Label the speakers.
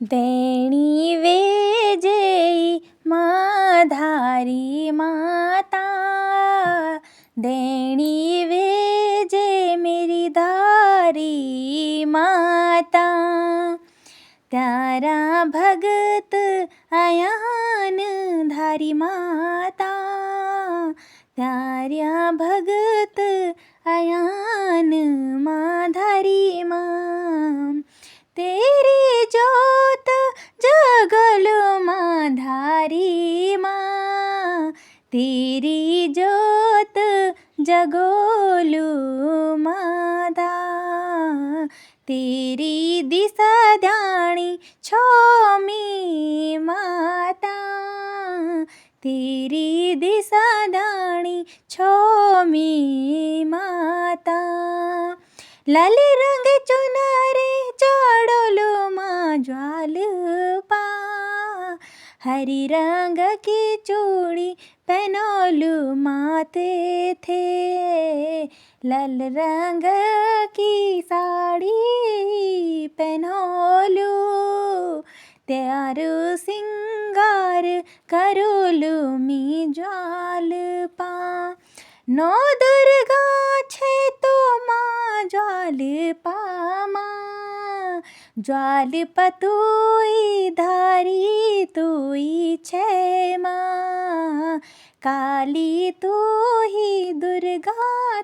Speaker 1: देणी वेजेई माधारी माता, देणी वेजे मेरी धारी माता। त्यारा भगत अयान धारी माता, त्यारा भगत अयान माधारी माँ। तेरी जोत जगलो माधारी माँ, तेरी जोत जगोलू माधा। तेरी दिशा ध्याणी छोमी माता, तेरी दिशा ध्याणी छोमी माता। लाल रंग चुनरी चढ़ोलू माँ ज्वालपा, हरी रंग की चूड़ी पहनोलू माथे थे। लाल रंग की साड़ी पहनोलू, त्यारू सिंगार करोलू मी ज्वालपा। नौ दुर्गा छे तो माँ ज्वालपा माँ, ज्वालपा तुई धारी तुई छे माँ। काली तू ही दुर्गा